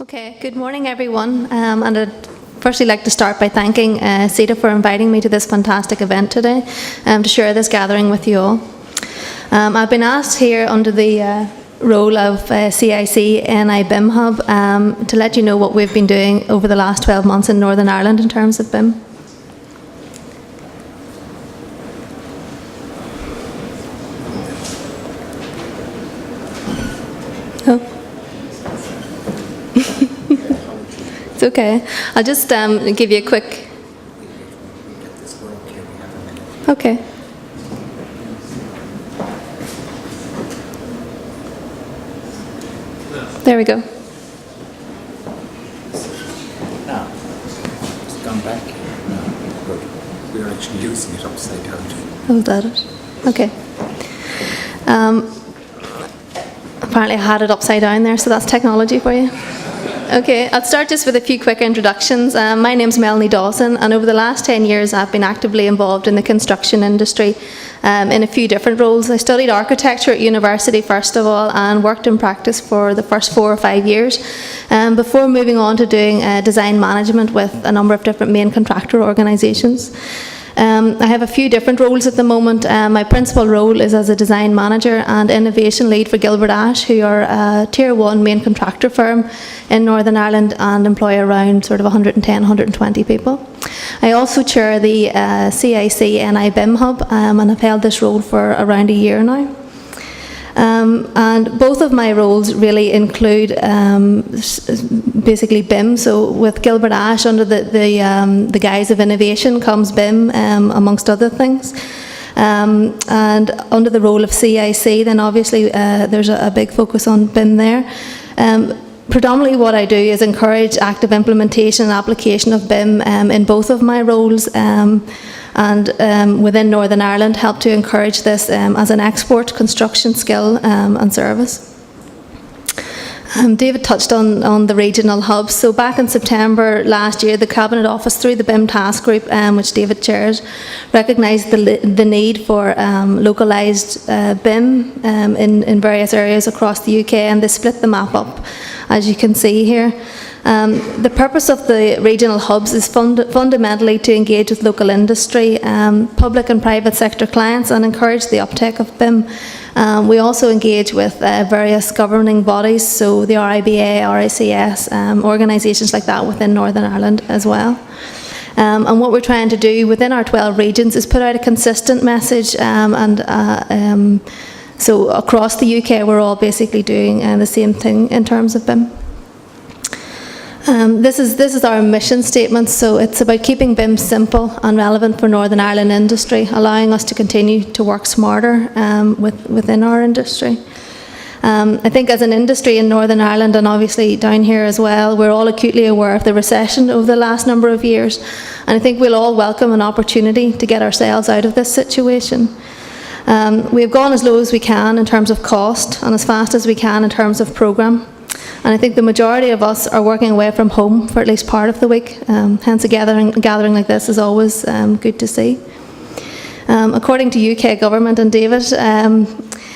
Okay, good morning everyone, and I'd firstly like to start by thanking CITA for inviting me to this fantastic event today to share this gathering with you all. I've been asked here under the role of CIC NI BIM Hub to let you know what we've been doing over the last 12 months in Northern Ireland in terms of BIM. Oh. It's okay. I'll just give you a quick... Okay. There we go. Now, it's gone back. No, good. We're actually using it upside down. Oh, that it? Okay. Apparently I had it upside down there, so that's technology for you. Okay, I'll start just with a few quick introductions. My name's Melanie Dawson, and over the last 10 years I've been actively involved in the construction industry in a few different roles. I studied architecture at university first of all and worked in practice for the first 4 or 5 years before moving on to doing design management with a number of different main contractor organisations. I have a few different roles at the moment. My principal role is as a design manager and innovation lead for Gilbert Ash, who are a Tier 1 main contractor firm in Northern Ireland and employ around sort of 110, 120 people. I also chair the CIC NI BIM Hub and I've held this role for around a year now. And both of my roles really include basically BIM. So with Gilbert Ash under the guise of innovation comes BIM amongst other things. And under the role of CIC then obviously there's a big focus on BIM there. Predominantly what I do is encourage active implementation and application of BIM in both of my roles. And within Northern Ireland help to encourage this as an export construction skill and service. David touched on the regional hubs. So back in September last year, the Cabinet Office through the BIM Task Group, which David chairs, recognised the need for localised BIM in various areas across the UK, and they split the map up, as you can see here. The purpose of the regional hubs is fundamentally to engage with local industry, public and private sector clients and encourage the uptake of BIM. We also engage with various governing bodies, so the RIBA, RICS, organisations like that within Northern Ireland as well. And what we're trying to do within our 12 regions is put out a consistent message so across the UK we're all basically doing the same thing in terms of BIM. This is our mission statement, so it's about keeping BIM simple and relevant for Northern Ireland industry, allowing us to continue to work smarter within our industry. I think as an industry in Northern Ireland and obviously down here as well, we're all acutely aware of the recession over the last number of years, and I think we'll all welcome an opportunity to get ourselves out of this situation. We've gone as low as we can in terms of cost and as fast as we can in terms of programme. And I think the majority of us are working away from home for at least part of the week. Hence a gathering like this is always good to see. According to UK government and David,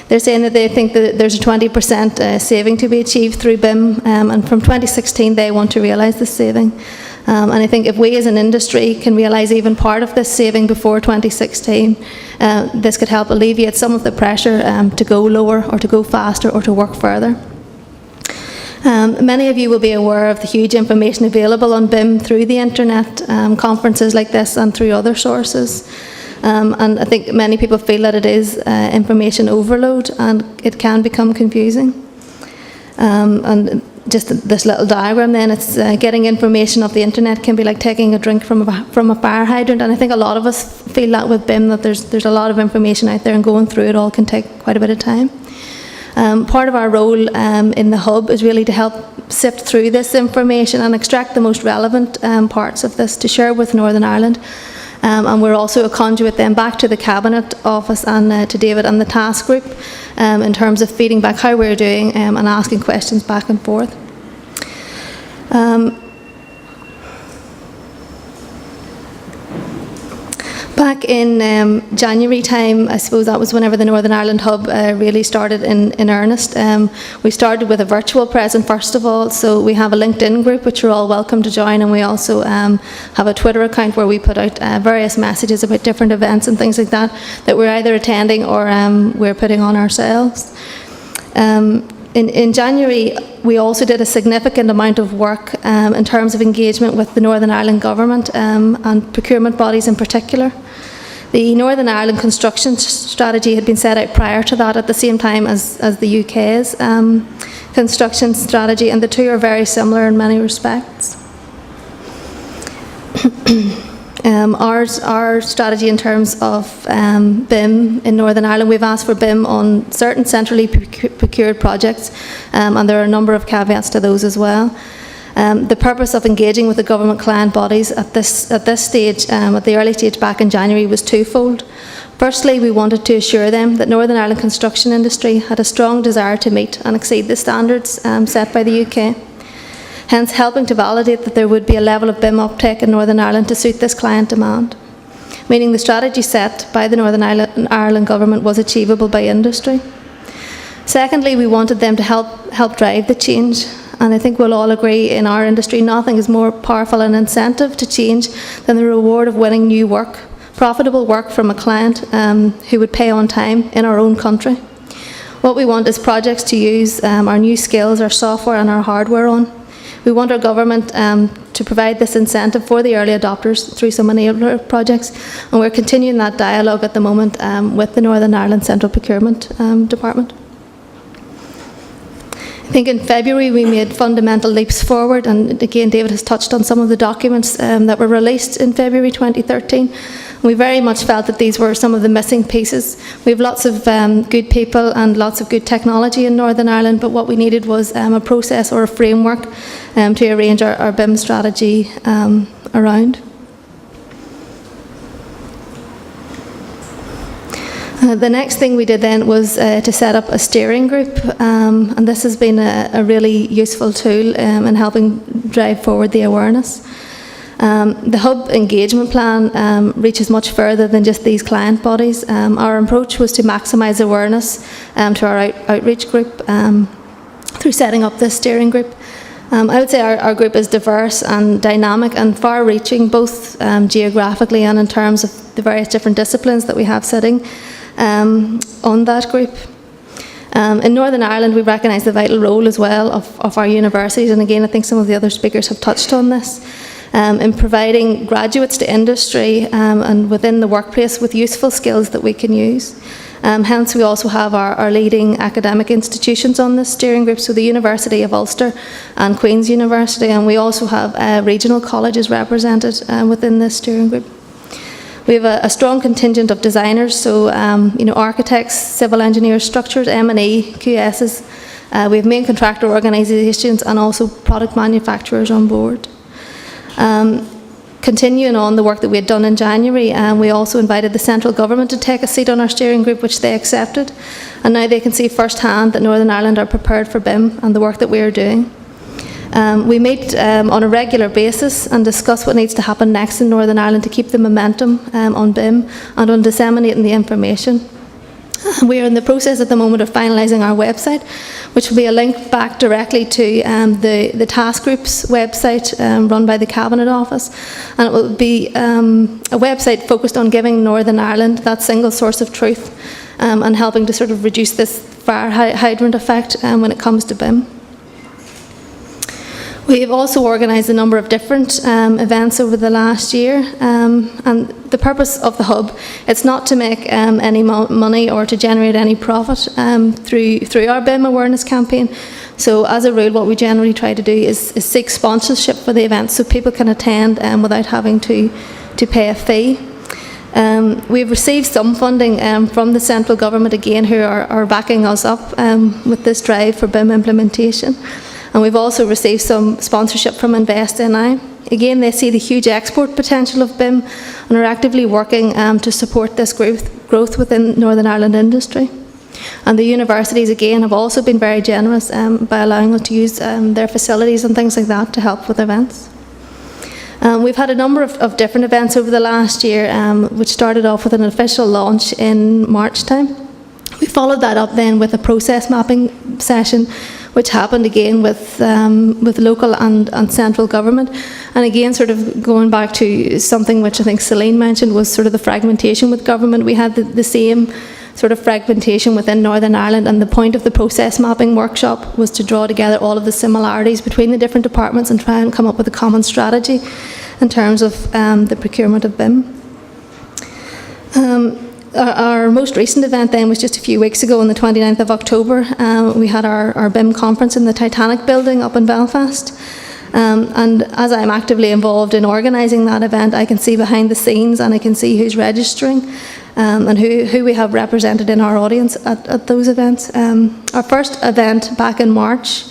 they're saying that they think that there's a 20% saving to be achieved through BIM, and from 2016 they want to realise this saving. And I think if we as an industry can realise even part of this saving before 2016, this could help alleviate some of the pressure to go lower or to go faster or to work further. Many of you will be aware of the huge information available on BIM through the internet, conferences like this and through other sources. And I think many people feel that it is information overload and it can become confusing. And just this little diagram then, it's getting information off the internet can be like taking a drink from a fire hydrant, and I think a lot of us feel that with BIM, that there's a lot of information out there and going through it all can take quite a bit of time. Part of our role in the hub is really to help sift through this information and extract the most relevant parts of this to share with Northern Ireland. And we're also a conduit then back to the Cabinet Office and to David and the Task Group in terms of feeding back how we're doing and asking questions back and forth. Back in January time, I suppose that was whenever the Northern Ireland Hub really started in earnest. We started with a virtual presence first of all, so we have a LinkedIn group which you're all welcome to join, and we also have a Twitter account where we put out various messages about different events and things like that we're either attending or we're putting on ourselves. In January, we also did a significant amount of work in terms of engagement with the Northern Ireland Government and procurement bodies in particular. The Northern Ireland construction strategy had been set out prior to that at the same time as the UK's construction strategy, and the two are very similar in many respects. Our strategy in terms of BIM in Northern Ireland, we've asked for BIM on certain centrally procured projects, and there are a number of caveats to those as well. The purpose of engaging with the government client bodies at this stage, at the early stage back in January, was twofold. Firstly, we wanted to assure them that Northern Ireland construction industry had a strong desire to meet and exceed the standards set by the UK. Hence helping to validate that there would be a level of BIM uptake in Northern Ireland to suit this client demand, meaning the strategy set by the Northern Ireland Government was achievable by industry. Secondly, we wanted them to help drive the change, and I think we'll all agree in our industry nothing is more powerful an incentive to change than the reward of winning new work, profitable work from a client who would pay on time in our own country. What we want is projects to use our new skills, our software and our hardware on. We want our government to provide this incentive for the early adopters through some enabler projects, and we're continuing that dialogue at the moment with the Northern Ireland Central Procurement Department. I think in February we made fundamental leaps forward, and again David has touched on some of the documents that were released in February 2013. We very much felt that these were some of the missing pieces. We have lots of good people and lots of good technology in Northern Ireland, but what we needed was a process or a framework to arrange our BIM strategy around. The next thing we did then was to set up a steering group, and this has been a really useful tool in helping drive forward the awareness. The Hub engagement plan reaches much further than just these client bodies. Our approach was to maximise awareness to our outreach group through setting up this steering group. I would say our group is diverse and dynamic and far-reaching, both geographically and in terms of the various different disciplines that we have sitting on that group. In Northern Ireland, we recognise the vital role as well of our universities, and again I think some of the other speakers have touched on this, in providing graduates to industry and within the workplace with useful skills that we can use. Hence we also have our leading academic institutions on this steering group, so the University of Ulster and Queen's University, and we also have regional colleges represented within this steering group. We have a strong contingent of designers, so architects, civil engineers, structures, M&E, QSs. We have main contractor organisations and also product manufacturers on board. Continuing on the work that we had done in January, we also invited the central government to take a seat on our steering group, which they accepted, and now they can see firsthand that Northern Ireland are prepared for BIM and the work that we are doing. We meet on a regular basis and discuss what needs to happen next in Northern Ireland to keep the momentum on BIM and on disseminating the information. We are in the process at the moment of finalising our website, which will be a link back directly to the task group's website run by the Cabinet Office, and it will be a website focused on giving Northern Ireland that single source of truth and helping to sort of reduce this fire hydrant effect when it comes to BIM. We have also organised a number of different events over the last year, and the purpose of the Hub, it's not to make any money or to generate any profit through our BIM awareness campaign. So as a rule, what we generally try to do is seek sponsorship for the events so people can attend without having to pay a fee. We've received some funding from the central government again, who are backing us up with this drive for BIM implementation. And we've also received some sponsorship from Invest NI. Again, they see the huge export potential of BIM and are actively working to support this growth within Northern Ireland industry. And the universities, again, have also been very generous by allowing us to use their facilities and things like that to help with events. We've had a number of different events over the last year, which started off with an official launch in March time. We followed that up then with a process mapping session, which happened again with local and central government. And again, sort of going back to something which I think Celine mentioned, was sort of the fragmentation with government. We had the same sort of fragmentation within Northern Ireland, and the point of the process mapping workshop was to draw together all of the similarities between the different departments and try and come up with a common strategy in terms of the procurement of BIM. Our most recent event then was just a few weeks ago on the 29th of October. We had our BIM conference in the Titanic building up in Belfast. And as I'm actively involved in organising that event, I can see behind the scenes and I can see who's registering and who we have represented in our audience at those events. Our first event back in March,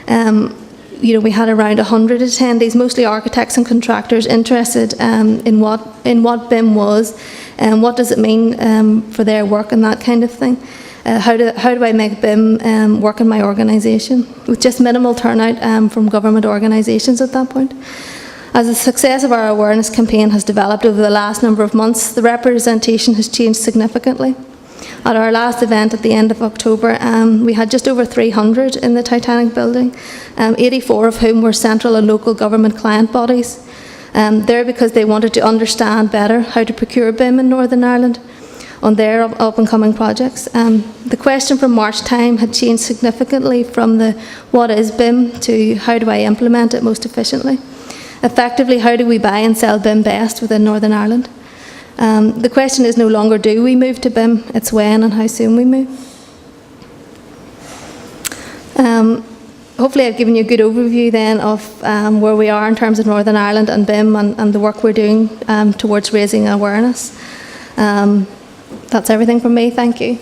we had around 100 attendees, mostly architects and contractors, interested in what BIM was and what does it mean for their work and that kind of thing. How do I make BIM work in my organisation? With just minimal turnout from government organisations at that point. As the success of our awareness campaign has developed over the last number of months, the representation has changed significantly. At our last event at the end of October, we had just over 300 in the Titanic building, 84 of whom were central and local government client bodies. There because they wanted to understand better how to procure BIM in Northern Ireland on their up-and-coming projects. The question from March time had changed significantly from the what is BIM to how do I implement it most efficiently. Effectively, how do we buy and sell BIM best within Northern Ireland? The question is no longer do we move to BIM, it's when and how soon we move. Hopefully I've given you a good overview then of where we are in terms of Northern Ireland and BIM and the work we're doing towards raising awareness. That's everything from me, thank you.